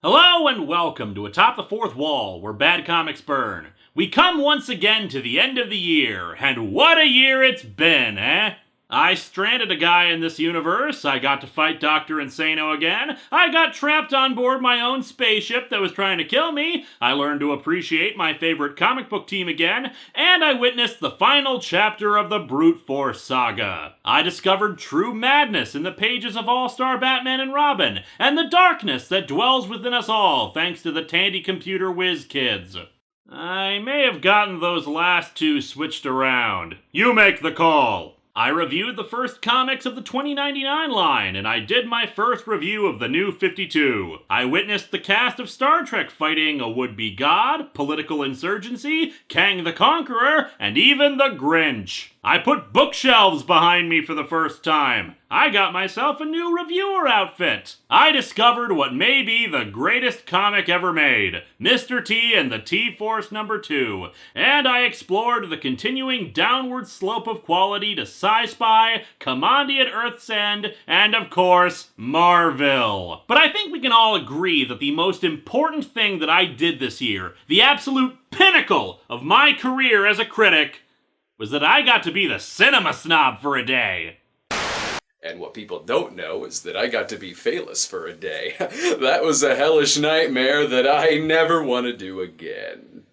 Hello and welcome to Atop the Fourth Wall, where bad comics burn. We come once again to the end of the year, and what a year it's been, eh? I stranded a guy in this universe, I got to fight Dr. Insano again, I got trapped on board my own spaceship that was trying to kill me, I learned to appreciate my favorite comic book team again, and I witnessed the final chapter of the Brute Force saga. I discovered true madness in the pages of All-Star Batman and Robin, and the darkness that dwells within us all thanks to the Tandy Computer Whiz Kids. I may have gotten those last two switched around. You make the call! I reviewed the first comics of the 2099 line, and I did my first review of the New 52. I witnessed the cast of Star Trek fighting a would-be god, political insurgency, Kang the Conqueror, and even the Grinch. I put bookshelves behind me for the first time. I got myself a new reviewer outfit. I discovered what may be the greatest comic ever made, Mr. T and the T-Force #2, and I explored the continuing downward slope of quality to Sci-Spy, Commandiate Earth's End, and of course, Marvel. But I think we can all agree that the most important thing that I did this year, the absolute pinnacle of my career as a critic, was that I got to be the cinema snob for a day. And what people don't know is that I got to be Phalus for a day. That was a hellish nightmare that I never want to do again.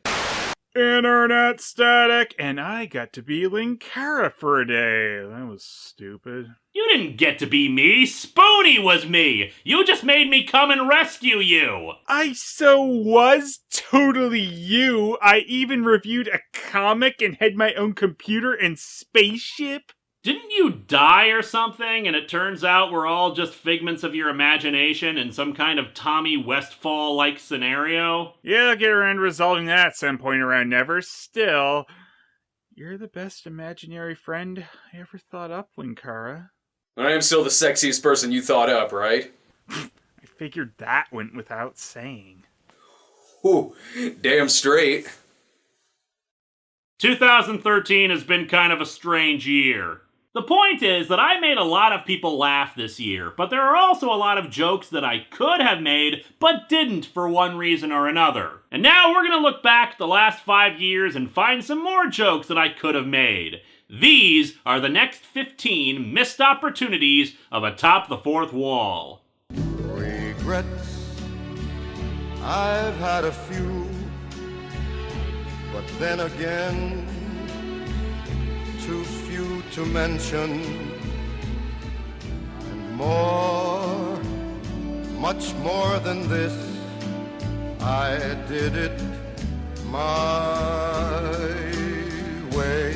Internet static, and I got to be Linkara for a day. That was stupid. You didn't get to be me. Spoony was me. You just made me come and rescue you. I so was totally you. I even reviewed a comic and had my own computer and spaceship. Didn't you die or something, and it turns out we're all just figments of your imagination in some kind of Tommy Westfall-like scenario? Yeah, I'll get around to resolving that at some point around never. Still, you're the best imaginary friend I ever thought up, Linkara. I am still the sexiest person you thought up, right? I figured that went without saying. Ooh, damn straight. 2013 has been kind of a strange year. The point is that I made a lot of people laugh this year, but there are also a lot of jokes that I could have made, but didn't for one reason or another. And now we're gonna look back at the last 5 years and find some more jokes that I could have made. These are the next 15 missed opportunities of Atop the Fourth Wall. Regrets, I've had a few, but then again, too few to mention, and more, much more than this, I did it my way.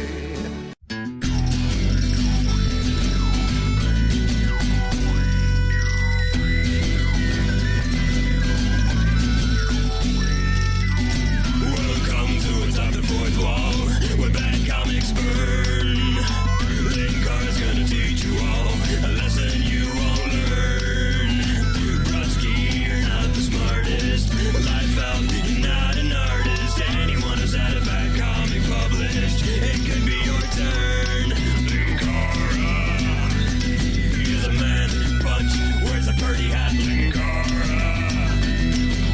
Welcome to Atop the Fourth Wall, where bad comics burn. Linkara's gonna teach you all a lesson you won't learn. Brodsky, you're not the smartest. Life out, you're not an artist. Anyone who's had a bad comic published, it could be your turn. Linkara, he's a man, punch, wears a party hat. Linkara,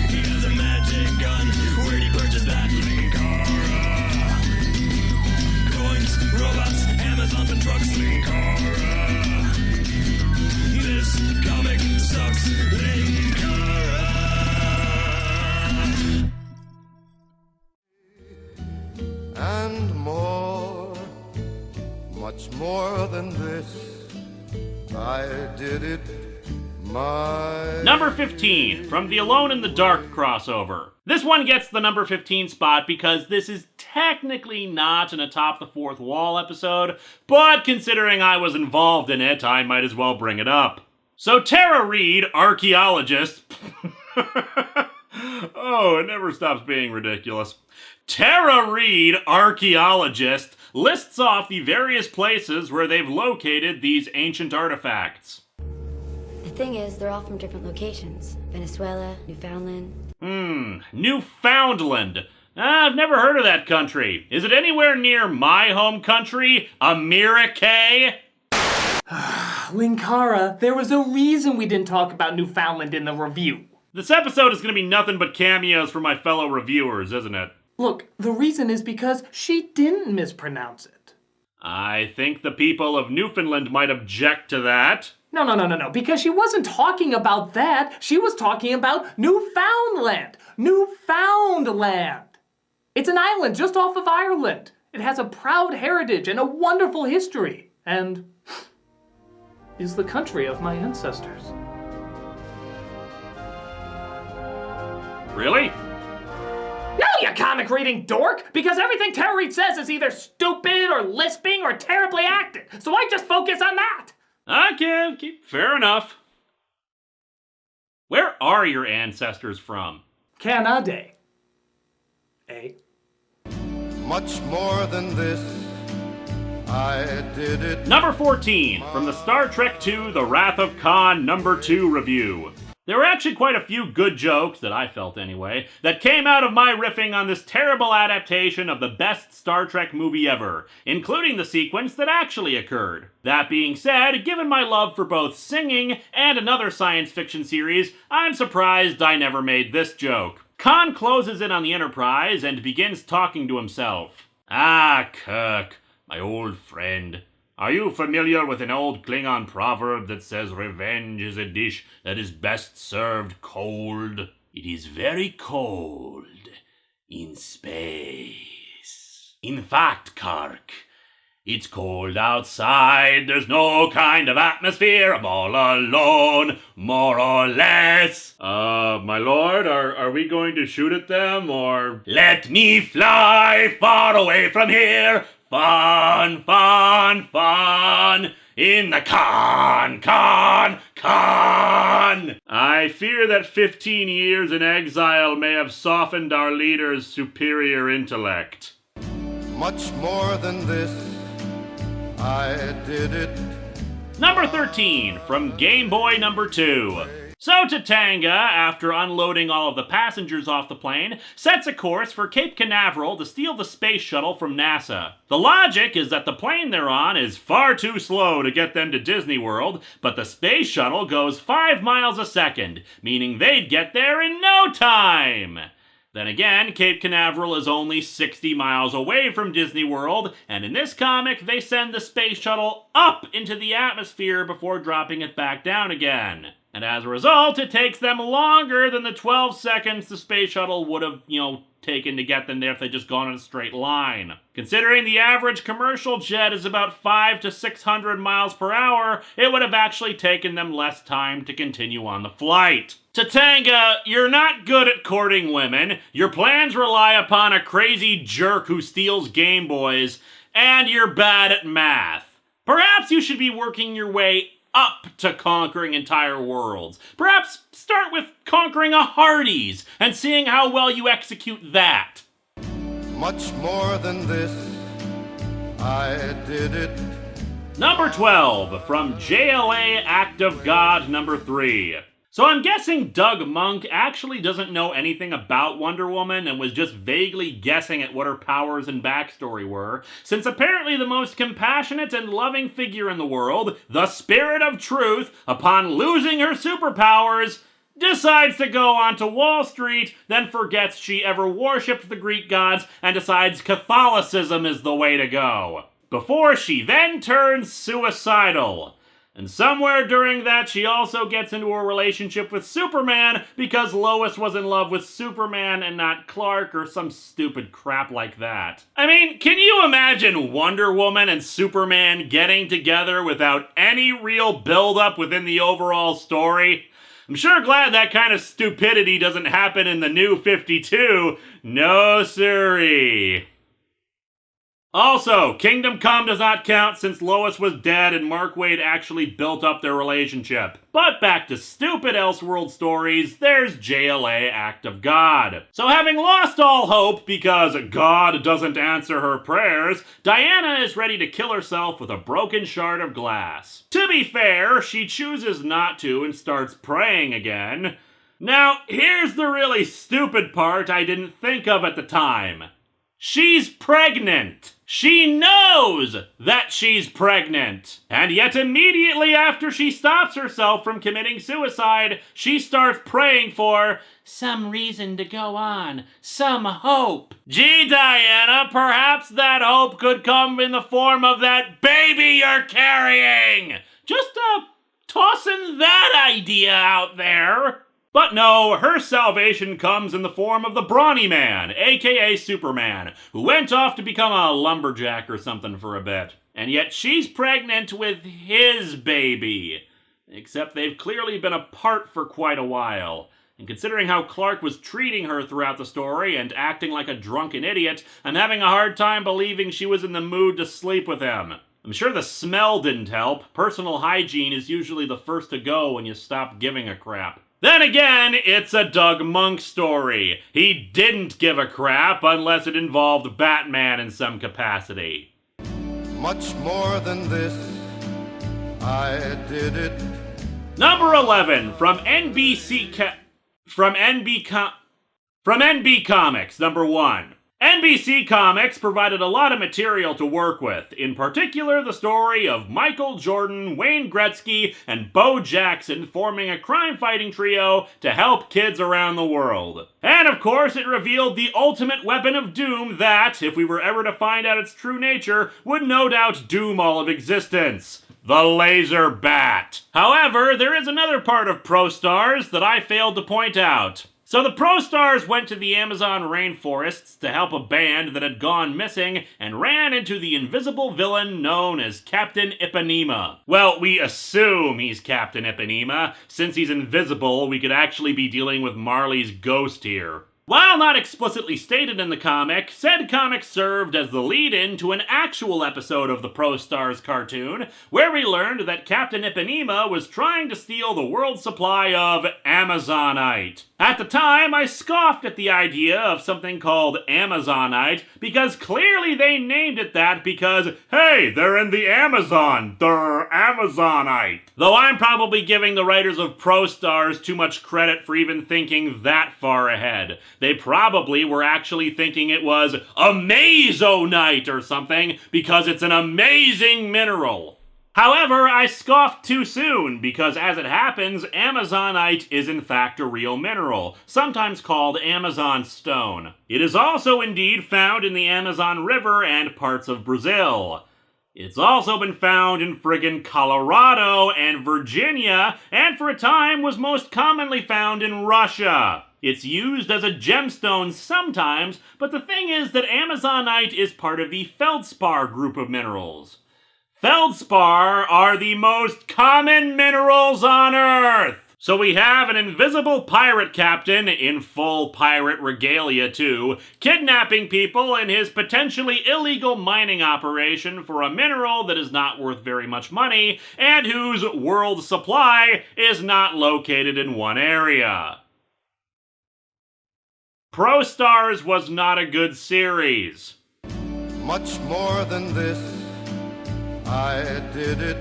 he has a magic gun. Where'd he purchase that? Linkara, coins, robots, Amazon and trucks. Linkara, this comic sucks. Linkara. And more, much more than this, I did it my Number 15, from the Alone in the Dark crossover. This one gets the number 15 spot because this is technically not an Atop the Fourth Wall episode, but considering I was involved in it, I might as well bring it up. So Tara Reid, archaeologist... Oh, it never stops being ridiculous. Tara Reid, archaeologist, lists off the various places where they've located these ancient artifacts. The thing is, they're all from different locations. Venezuela, Newfoundland. Newfoundland. I've never heard of that country. Is it anywhere near my home country, America? Linkara, there was a reason we didn't talk about Newfoundland in the review. This episode is going to be nothing but cameos from my fellow reviewers, isn't it? Look, the reason is because she didn't mispronounce it. I think the people of Newfoundland might object to that. No, because she wasn't talking about that. She was talking about Newfoundland. Newfoundland. It's an island just off of Ireland. It has a proud heritage and a wonderful history. And is the country of my ancestors. Really? No, you comic reading dork! Because everything Tara Reid says is either stupid or lisping or terribly acted. So I just focus on that. Okay, fair enough. Where are your ancestors from? Canada. Eh? Much more than this, I did it. Number 14, from the Star Trek II The Wrath of Khan number 2 review. There were actually quite a few good jokes, that I felt anyway, that came out of my riffing on this terrible adaptation of the best Star Trek movie ever, including the sequence that actually occurred. That being said, given my love for both singing and another science fiction series, I'm surprised I never made this joke. Khan closes in on the Enterprise and begins talking to himself. Ah, Kirk, my old friend. Are you familiar with an old Klingon proverb that says revenge is a dish that is best served cold? It is very cold in space. In fact, Kirk, it's cold outside. There's no kind of atmosphere. I'm all alone, more or less. My lord, are we going to shoot at them, or? Let me fly far away from here. Fun, fun, fun, in the Khan. I fear that 15 years in exile may have softened our leader's superior intellect. Much more than this, I did it. Number 13, from Game Boy number 2. So Tatanga, after unloading all of the passengers off the plane, sets a course for Cape Canaveral to steal the space shuttle from NASA. The logic is that the plane they're on is far too slow to get them to Disney World, but the space shuttle goes 5 miles a second, meaning they'd get there in no time. Then again, Cape Canaveral is only 60 miles away from Disney World, and in this comic, they send the space shuttle up into the atmosphere before dropping it back down again. And as a result, it takes them longer than the 12 seconds the space shuttle would have, taken to get them there if they'd just gone in a straight line. Considering the average commercial jet is about 500 to 600 miles per hour, it would have actually taken them less time to continue on the flight. Tatanga, you're not good at courting women, your plans rely upon a crazy jerk who steals Game Boys, and you're bad at math. Perhaps you should be working your way up to conquering entire worlds. Perhaps start with conquering a Hardee's and seeing how well you execute that. Much more than this, I did it. Number 12, from JLA Act of God number 3. So I'm guessing Doug Monk actually doesn't know anything about Wonder Woman and was just vaguely guessing at what her powers and backstory were, since apparently the most compassionate and loving figure in the world, the Spirit of Truth, upon losing her superpowers, decides to go onto Wall Street, then forgets she ever worshipped the Greek gods and decides Catholicism is the way to go. Before she then turns suicidal. And somewhere during that, she also gets into a relationship with Superman because Lois was in love with Superman and not Clark or some stupid crap like that. I mean, can you imagine Wonder Woman and Superman getting together without any real build-up within the overall story? I'm sure glad that kind of stupidity doesn't happen in the New 52. No siree. Also, Kingdom Come does not count since Lois was dead and Mark Waid actually built up their relationship. But back to stupid Elseworld stories, there's JLA Act of God. So having lost all hope because God doesn't answer her prayers, Diana is ready to kill herself with a broken shard of glass. To be fair, she chooses not to and starts praying again. Now, here's the really stupid part I didn't think of at the time. She's pregnant. She knows that she's pregnant. And yet immediately after she stops herself from committing suicide, she starts praying for some reason to go on, some hope. Gee, Diana, perhaps that hope could come in the form of that baby you're carrying. Just tossing that idea out there. But no, her salvation comes in the form of the Brawny Man, aka Superman, who went off to become a lumberjack or something for a bit. And yet she's pregnant with his baby. Except they've clearly been apart for quite a while. And considering how Clark was treating her throughout the story and acting like a drunken idiot, I'm having a hard time believing she was in the mood to sleep with him. I'm sure the smell didn't help. Personal hygiene is usually the first to go when you stop giving a crap. Then again, it's a Doug Monk story. He didn't give a crap unless it involved Batman in some capacity. Much more than this, I did it. Number 11 from NB Comics, number 1. NBC Comics provided a lot of material to work with, in particular the story of Michael Jordan, Wayne Gretzky, and Bo Jackson forming a crime-fighting trio to help kids around the world. And of course, it revealed the ultimate weapon of doom that, if we were ever to find out its true nature, would no doubt doom all of existence. The laser bat. However, there is another part of Pro Stars that I failed to point out. So the Pro Stars went to the Amazon rainforests to help a band that had gone missing and ran into the invisible villain known as Captain Ipanema. Well, we assume he's Captain Ipanema. Since he's invisible, we could actually be dealing with Marley's ghost here. While not explicitly stated in the comic, said comic served as the lead-in to an actual episode of the Pro Stars cartoon, where we learned that Captain Ipanema was trying to steal the world's supply of Amazonite. At the time, I scoffed at the idea of something called Amazonite, because clearly they named it that because, hey, they're in the Amazon, they're Amazonite. Though I'm probably giving the writers of Pro Stars too much credit for even thinking that far ahead. They probably were actually thinking it was Amazonite or something because it's an amazing mineral. However, I scoffed too soon because as it happens, Amazonite is in fact a real mineral, sometimes called Amazon stone. It is also indeed found in the Amazon River and parts of Brazil. It's also been found in friggin' Colorado and Virginia, and for a time was most commonly found in Russia. It's used as a gemstone sometimes, but the thing is that Amazonite is part of the feldspar group of minerals. Feldspar are the most common minerals on Earth! So we have an invisible pirate captain, in full pirate regalia too, kidnapping people in his potentially illegal mining operation for a mineral that is not worth very much money, and whose world supply is not located in one area. Pro Stars was not a good series. Much more than this, I did it.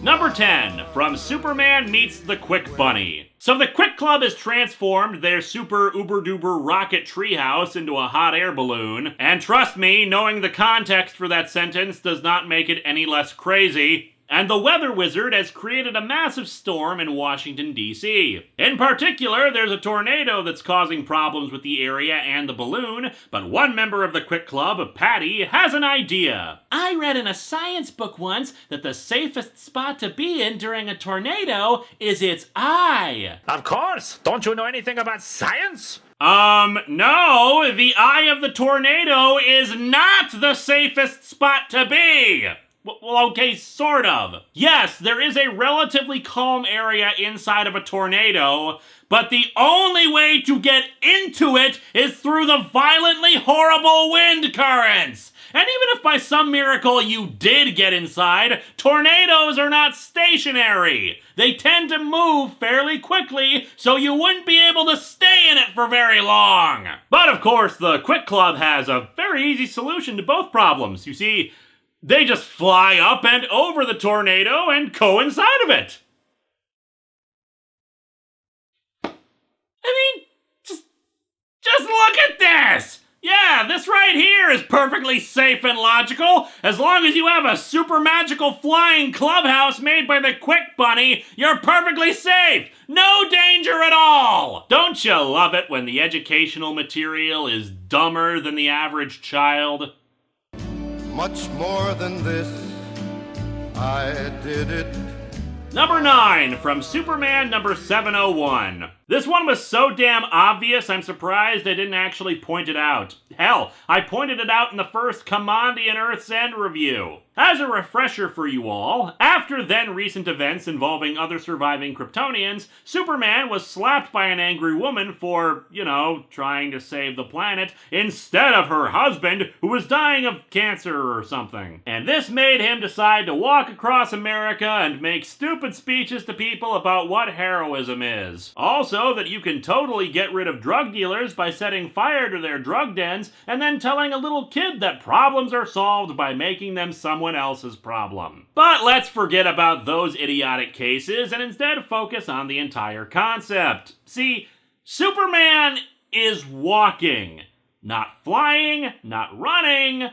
Number 10, from Superman Meets the Quick Bunny. So the Quick Club has transformed their super uber-duper rocket treehouse into a hot air balloon, and trust me, knowing the context for that sentence does not make it any less crazy. And the Weather Wizard has created a massive storm in Washington, D.C. In particular, there's a tornado that's causing problems with the area and the balloon, but one member of the Quick Club, Patty, has an idea. I read in a science book once that the safest spot to be in during a tornado is its eye. Of course! Don't you know anything about science? No, the eye of the tornado is not the safest spot to be! Well, okay, sort of. Yes, there is a relatively calm area inside of a tornado, but the only way to get into it is through the violently horrible wind currents. And even if by some miracle you did get inside, tornadoes are not stationary. They tend to move fairly quickly, so you wouldn't be able to stay in it for very long. But of course, the Quick Club has a very easy solution to both problems. You see, they just fly up and over the tornado and go inside of it. I mean, just look at this! Yeah, yeah, this right here is perfectly safe and logical. As long as you have a super magical flying clubhouse made by the Quick Bunny, you're perfectly safe. No danger at all. Don't you love it when the educational material is dumber than the average child? Much more than this, I did it. Number 9, from Superman number 701. This one was so damn obvious, I'm surprised I didn't actually point it out. Hell, I pointed it out in the first Commandian Earth's End review. As a refresher for you all, after then recent events involving other surviving Kryptonians, Superman was slapped by an angry woman for, trying to save the planet, instead of her husband, who was dying of cancer or something. And this made him decide to walk across America and make stupid speeches to people about what heroism is. Also, that you can totally get rid of drug dealers by setting fire to their drug dens and then telling a little kid that problems are solved by making them someone else's problem. But let's forget about those idiotic cases and instead focus on the entire concept. See, Superman is walking. Not flying, not running,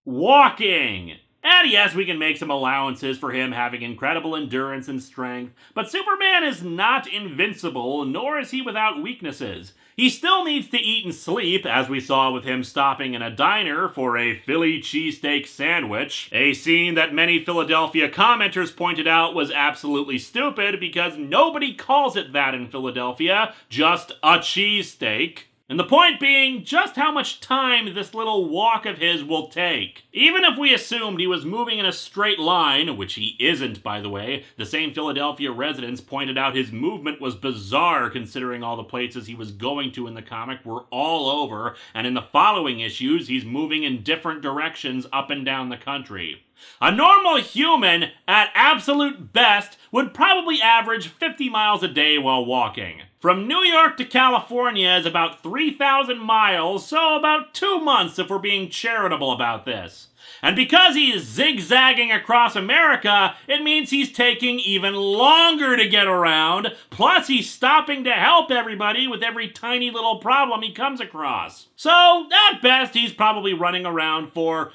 walking. And yes, we can make some allowances for him having incredible endurance and strength, but Superman is not invincible, nor is he without weaknesses. He still needs to eat and sleep, as we saw with him stopping in a diner for a Philly cheesesteak sandwich, a scene that many Philadelphia commenters pointed out was absolutely stupid because nobody calls it that in Philadelphia, just a cheesesteak. And the point being, just how much time this little walk of his will take. Even if we assumed he was moving in a straight line, which he isn't, by the way, the same Philadelphia residents pointed out his movement was bizarre considering all the places he was going to in the comic were all over, and in the following issues, he's moving in different directions up and down the country. A normal human, at absolute best, would probably average 50 miles a day while walking. From New York to California is about 3,000 miles, so about 2 months if we're being charitable about this. And because he's zigzagging across America, it means he's taking even longer to get around, plus he's stopping to help everybody with every tiny little problem he comes across. So, at best, he's probably running around for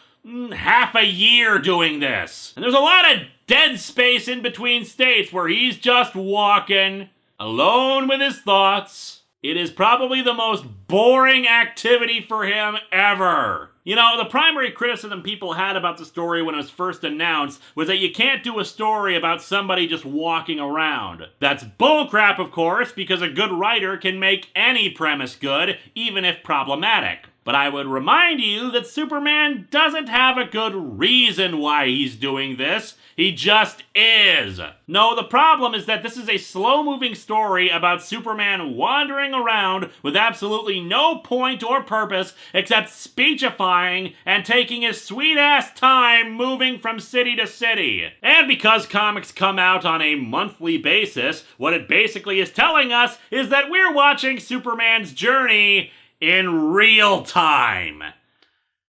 half a year doing this. And there's a lot of dead space in between states where he's just walking, alone with his thoughts. It is probably the most boring activity for him ever. The primary criticism people had about the story when it was first announced was that you can't do a story about somebody just walking around. That's bullcrap, of course, because a good writer can make any premise good, even if problematic. But I would remind you that Superman doesn't have a good reason why he's doing this. He just is. No, the problem is that this is a slow-moving story about Superman wandering around with absolutely no point or purpose except speechifying and taking his sweet-ass time moving from city to city. And because comics come out on a monthly basis, what it basically is telling us is that we're watching Superman's journey in real time.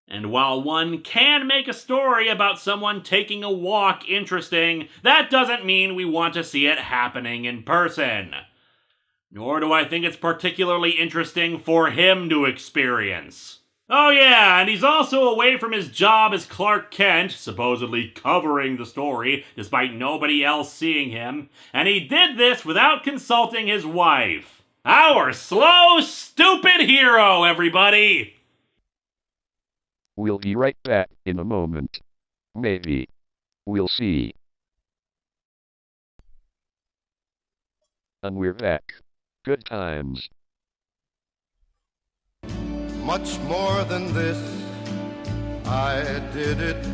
And while one can make a story about someone taking a walk interesting, that doesn't mean we want to see it happening in person. Nor do I think it's particularly interesting for him to experience. Oh yeah, and he's also away from his job as Clark Kent, supposedly covering the story, despite nobody else seeing him, and he did this without consulting his wife. Our slow, stupid hero, everybody! We'll be right back in a moment. Maybe. We'll see. And we're back. Good times. Much more than this, I did it.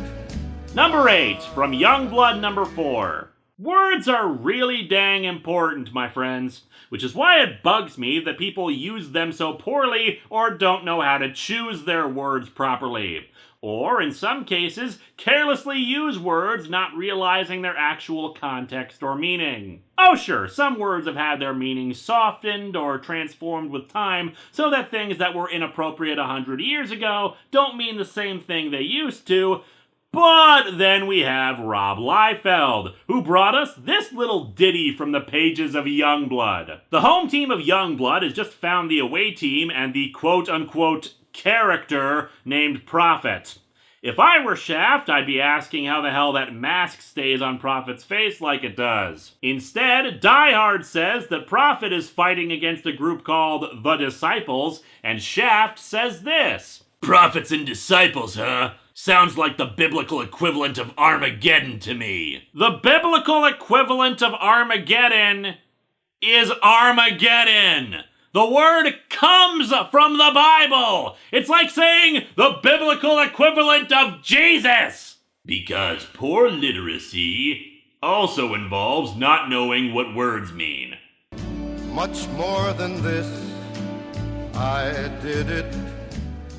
Number 8, from Youngblood number 4. Words are really dang important, my friends, which is why it bugs me that people use them so poorly or don't know how to choose their words properly. Or, in some cases, carelessly use words not realizing their actual context or meaning. Oh sure, some words have had their meaning softened or transformed with time so that things that were inappropriate 100 years ago don't mean the same thing they used to. But then we have Rob Liefeld, who brought us this little ditty from the pages of Youngblood. The home team of Youngblood has just found the away team and the quote-unquote character named Prophet. If I were Shaft, I'd be asking how the hell that mask stays on Prophet's face like it does. Instead, Die Hard says that Prophet is fighting against a group called The Disciples, and Shaft says this. Prophets and disciples, huh? Sounds like the biblical equivalent of Armageddon to me. The biblical equivalent of Armageddon is Armageddon. The word comes from the Bible. It's like saying the biblical equivalent of Jesus. Because poor literacy also involves not knowing what words mean. Much more than this, I did it.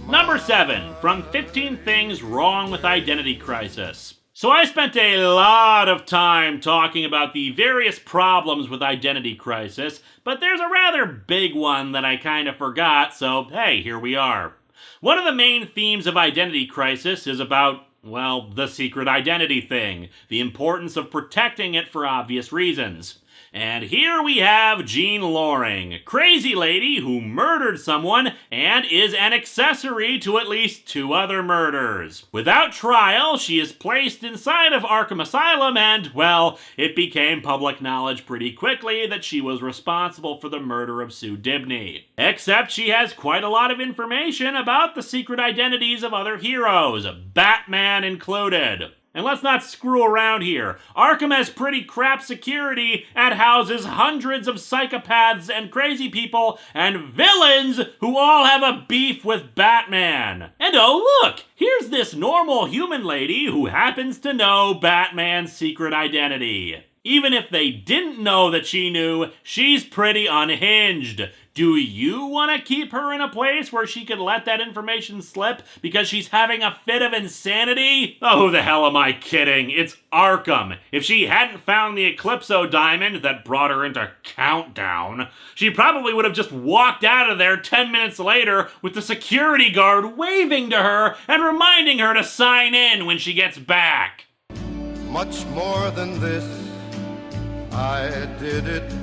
Number 7, from 15 Things Wrong with Identity Crisis. So I spent a lot of time talking about the various problems with Identity Crisis, but there's a rather big one that I kind of forgot, so hey, here we are. One of the main themes of Identity Crisis is about, well, the secret identity thing, the importance of protecting it for obvious reasons. And here we have Jean Loring, crazy lady who murdered someone and is an accessory to at least 2 other murders. Without trial, she is placed inside of Arkham Asylum and, well, it became public knowledge pretty quickly that she was responsible for the murder of Sue Dibney. Except she has quite a lot of information about the secret identities of other heroes, Batman included. And let's not screw around here. Arkham has pretty crap security and houses hundreds of psychopaths and crazy people and villains who all have a beef with Batman. And oh look, here's this normal human lady who happens to know Batman's secret identity. Even if they didn't know that she knew, she's pretty unhinged. Do you want to keep her in a place where she could let that information slip because she's having a fit of insanity? Oh, who the hell am I kidding? It's Arkham. If she hadn't found the Eclipso diamond that brought her into Countdown, she probably would have just walked out of there 10 minutes later with the security guard waving to her and reminding her to sign in when she gets back. Much more than this, I did it.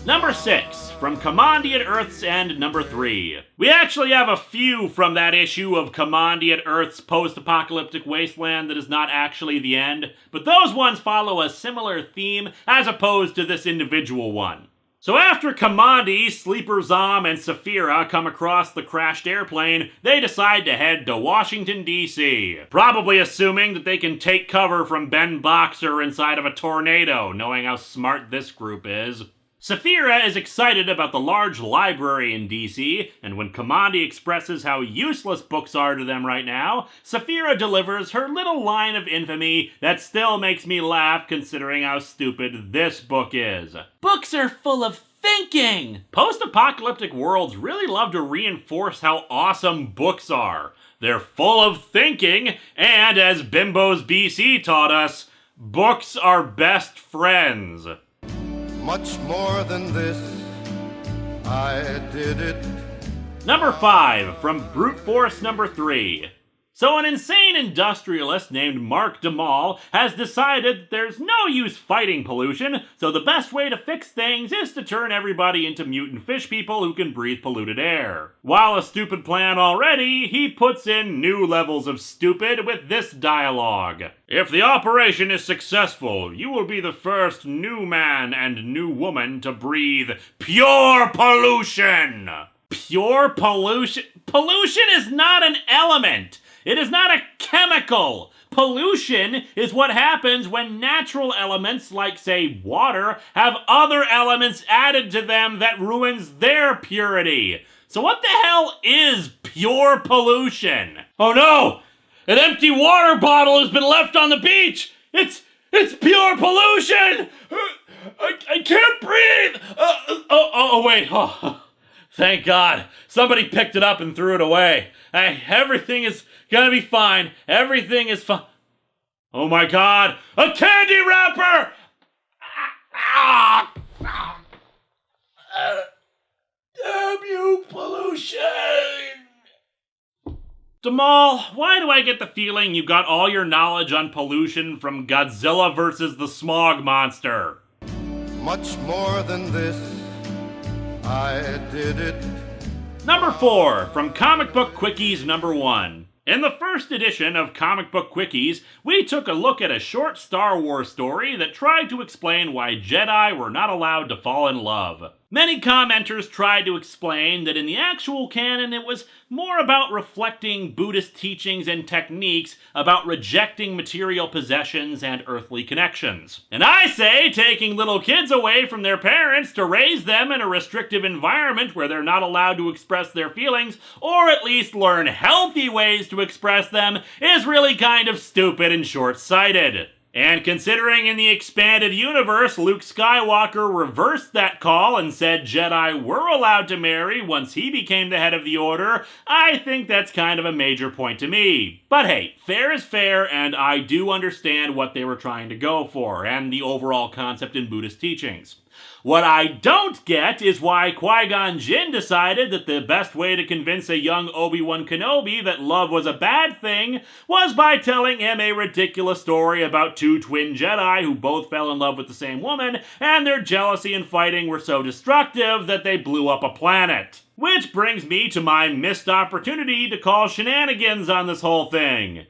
Number 6, from Commandiate Earth's End, number 3. We actually have a few from that issue of Commandiate Earth's post-apocalyptic wasteland that is not actually the end, but those ones follow a similar theme as opposed to this individual one. So after Commandi, Sleeper Zom, and Saphira come across the crashed airplane, they decide to head to Washington, D.C., probably assuming that they can take cover from Ben Boxer inside of a tornado, knowing how smart this group is. Saphira is excited about the large library in DC, and when Commandi expresses how useless books are to them right now, Saphira delivers her little line of infamy that still makes me laugh considering how stupid this book is. Books are full of thinking! Post-apocalyptic worlds really love to reinforce how awesome books are. They're full of thinking, and as Bimbo's BC taught us, books are best friends. Much more than this, I did it. Number 5, from Brute Force number 3. So an insane industrialist named Mark DeMall has decided that there's no use fighting pollution, so the best way to fix things is to turn everybody into mutant fish people who can breathe polluted air. While a stupid plan already, he puts in new levels of stupid with this dialogue. If the operation is successful, you will be the first new man and new woman to breathe pure pollution. Pure pollution? Pollution is not an element. It is not a chemical. Pollution is what happens when natural elements, like, say, water, have other elements added to them that ruins their purity. So what the hell is pure pollution? Oh no! An empty water bottle has been left on the beach! It's pure pollution! I can't breathe! Wait. Oh, thank God. Somebody picked it up and threw it away. Everything is gonna be fine. Everything is fine. Oh my God! A candy wrapper! Damn you, pollution! Damal, why do I get the feeling you got all your knowledge on pollution from Godzilla vs. the Smog Monster? Much more than this, I did it Number 4, from Comic Book Quickies number 1. In the first edition of Comic Book Quickies, we took a look at a short Star Wars story that tried to explain why Jedi were not allowed to fall in love. Many commenters tried to explain that in the actual canon it was more about reflecting Buddhist teachings and techniques about rejecting material possessions and earthly connections. And I say taking little kids away from their parents to raise them in a restrictive environment where they're not allowed to express their feelings, or at least learn healthy ways to express them, is really kind of stupid and short-sighted. And considering in the expanded universe, Luke Skywalker reversed that call and said Jedi were allowed to marry once he became the head of the Order, I think that's kind of a major point to me. But hey, fair is fair, and I do understand what they were trying to go for, and the overall concept in Buddhist teachings. What I don't get is why Qui-Gon Jinn decided that the best way to convince a young Obi-Wan Kenobi that love was a bad thing was by telling him a ridiculous story about two twin Jedi who both fell in love with the same woman, and their jealousy and fighting were so destructive that they blew up a planet. Which brings me to my missed opportunity to call shenanigans on this whole thing.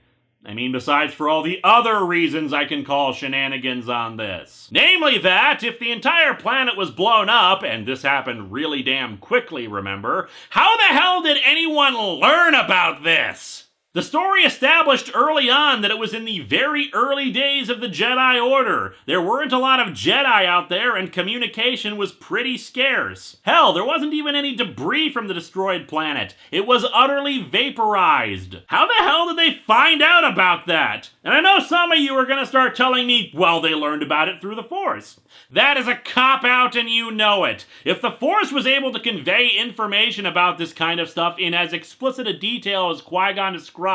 I mean, besides for all the other reasons I can call shenanigans on this. Namely that, if the entire planet was blown up, and this happened really damn quickly, remember, how the hell did anyone learn about this? The story established early on that it was in the very early days of the Jedi Order. There weren't a lot of Jedi out there, and communication was pretty scarce. Hell, there wasn't even any debris from the destroyed planet. It was utterly vaporized. How the hell did they find out about that? And I know some of you are gonna start telling me, well, they learned about it through the Force. That is a cop-out and you know it. If the Force was able to convey information about this kind of stuff in as explicit a detail as Qui-Gon described,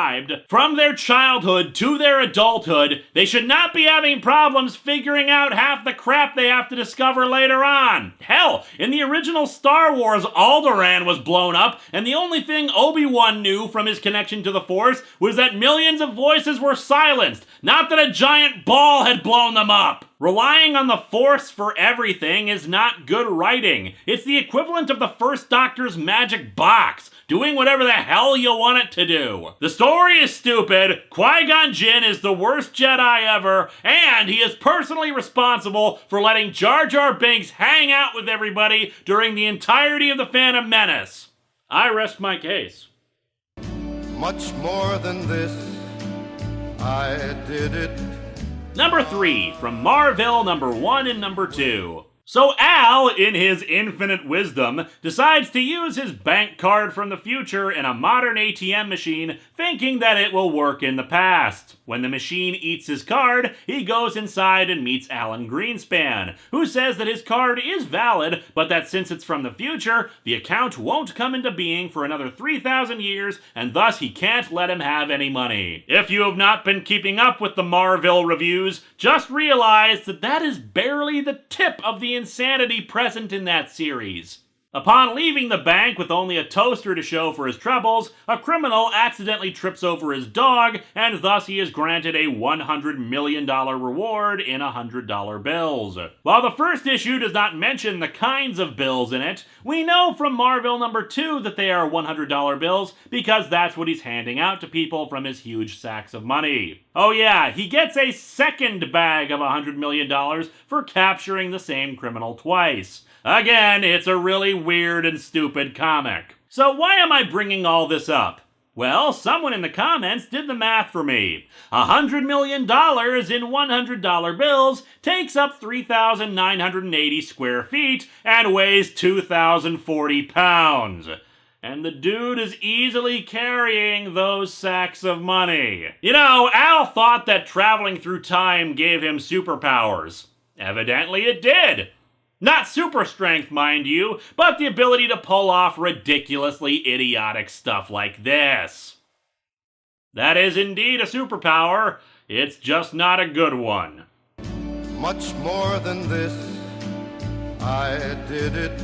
from their childhood to their adulthood, they should not be having problems figuring out half the crap they have to discover later on. Hell, in the original Star Wars, Alderaan was blown up, and the only thing Obi-Wan knew from his connection to the Force was that millions of voices were silenced, not that a giant ball had blown them up. Relying on the Force for everything is not good writing. It's the equivalent of the First Doctor's magic box, doing whatever the hell you want it to do. The story is stupid, Qui-Gon Jinn is the worst Jedi ever, and he is personally responsible for letting Jar Jar Binks hang out with everybody during the entirety of the Phantom Menace. I rest my case. Much more than this, I did it. Number 3, from Marvel number 1 and number 2. So Al, in his infinite wisdom, decides to use his bank card from the future in a modern ATM machine, thinking that it will work in the past. When the machine eats his card, he goes inside and meets Alan Greenspan, who says that his card is valid, but that since it's from the future, the account won't come into being for another 3,000 years, and thus he can't let him have any money. If you have not been keeping up with the Marvel reviews, just realize that that is barely the tip of the insanity present in that series. Upon leaving the bank with only a toaster to show for his troubles, a criminal accidentally trips over his dog, and thus he is granted a $100 million reward in $100 bills. While the first issue does not mention the kinds of bills in it, we know from Marvel number 2 that they are $100 bills because that's what he's handing out to people from his huge sacks of money. Oh yeah, he gets a second bag of $100 million for capturing the same criminal twice. Again, it's a really weird and stupid comic. So why am I bringing all this up? Well, someone in the comments did the math for me. $100 million in $100 bills takes up 3,980 square feet and weighs 2,040 pounds. And the dude is easily carrying those sacks of money. You know, Al thought that traveling through time gave him superpowers. Evidently it did. Not super strength, mind you, but the ability to pull off ridiculously idiotic stuff like this. That is indeed a superpower, it's just not a good one. Much more than this, I did it.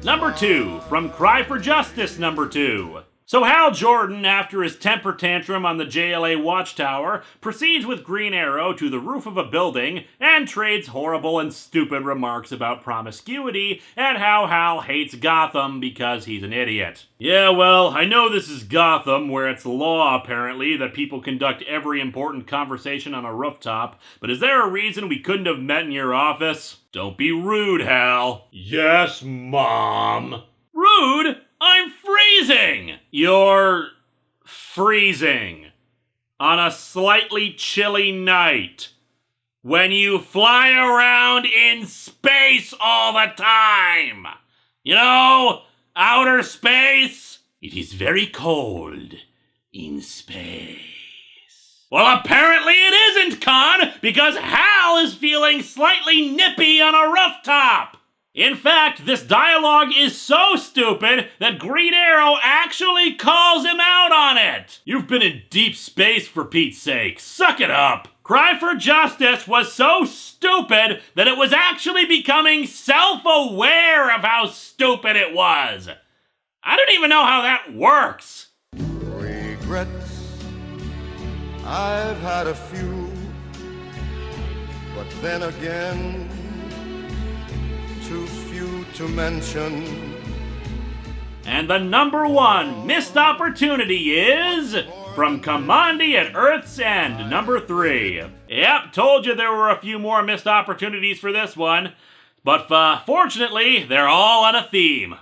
Number 2, from Cry for Justice number 2. So Hal Jordan, after his temper tantrum on the JLA watchtower, proceeds with Green Arrow to the roof of a building and trades horrible and stupid remarks about promiscuity and how Hal hates Gotham because he's an idiot. Yeah, well, I know this is Gotham, where it's law, apparently, that people conduct every important conversation on a rooftop, but is there a reason we couldn't have met in your office? Don't be rude, Hal. Yes, Mom. Rude? I'm freezing! You're freezing on a slightly chilly night when you fly around in space all the time. You know, outer space. It is very cold in space. Well, apparently it isn't, Con, because Hal is feeling slightly nippy on a rooftop. In fact, this dialogue is so stupid that Green Arrow actually calls him out on it. You've been in deep space, for Pete's sake. Suck it up. Cry for Justice was so stupid that it was actually becoming self-aware of how stupid it was. I don't even know how that works. Regrets, I've had a few, but then again, too few to mention. And the number one missed opportunity is from Kamandi at Earth's End, number 3. Yep, told you there were a few more missed opportunities for this one, but fortunately, they're all on a theme.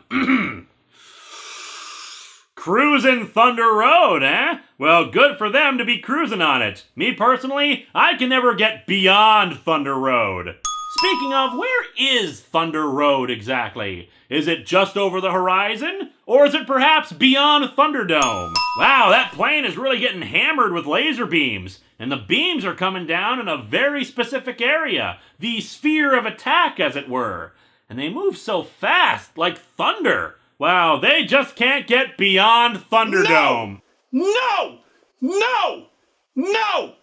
Cruising Thunder Road, eh? Well, good for them to be cruising on it. Me personally, I can never get beyond Thunder Road. Speaking of, where is Thunder Road exactly? Is it just over the horizon? Or is it perhaps beyond Thunderdome? Wow, that plane is really getting hammered with laser beams. And the beams are coming down in a very specific area. The sphere of attack, as it were. And they move so fast, like thunder. Wow, they just can't get beyond Thunderdome. No! No! No!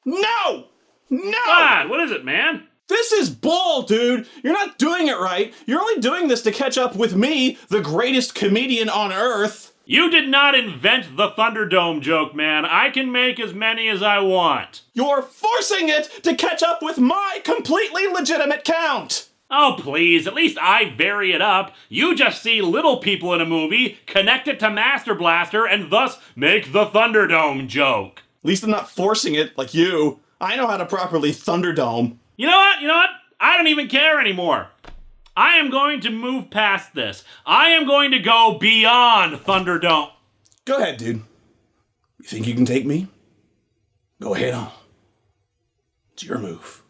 No! No! God, what is it, man? This is bull, dude! You're not doing it right. You're only doing this to catch up with me, the greatest comedian on Earth. You did not invent the Thunderdome joke, man. I can make as many as I want. You're forcing it to catch up with my completely legitimate count. Oh, please, at least I vary it up. You just see little people in a movie, connect it to Master Blaster, and thus make the Thunderdome joke. At least I'm not forcing it like you. I know how to properly Thunderdome. You know what? I don't even care anymore. I am going to move past this. I am going to go beyond Thunderdome. Go ahead, dude. You think you can take me? Go ahead on. It's your move.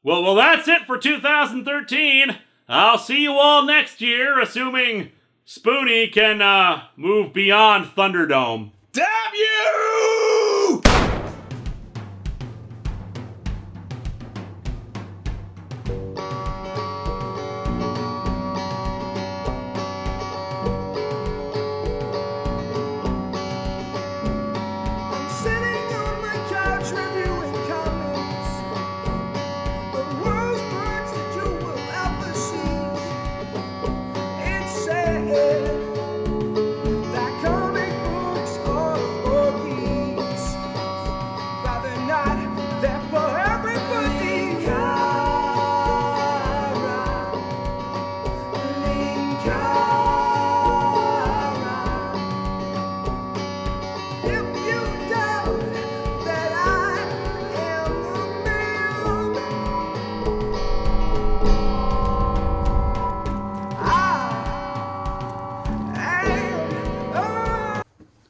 Well, that's it for 2013. I'll see you all next year, assuming Spoony can, move beyond Thunderdome. Damn you!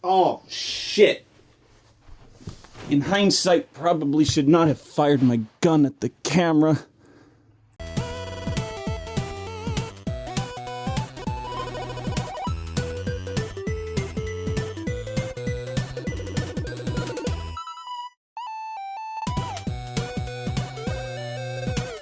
Oh, shit. In hindsight, probably should not have fired my gun at the camera.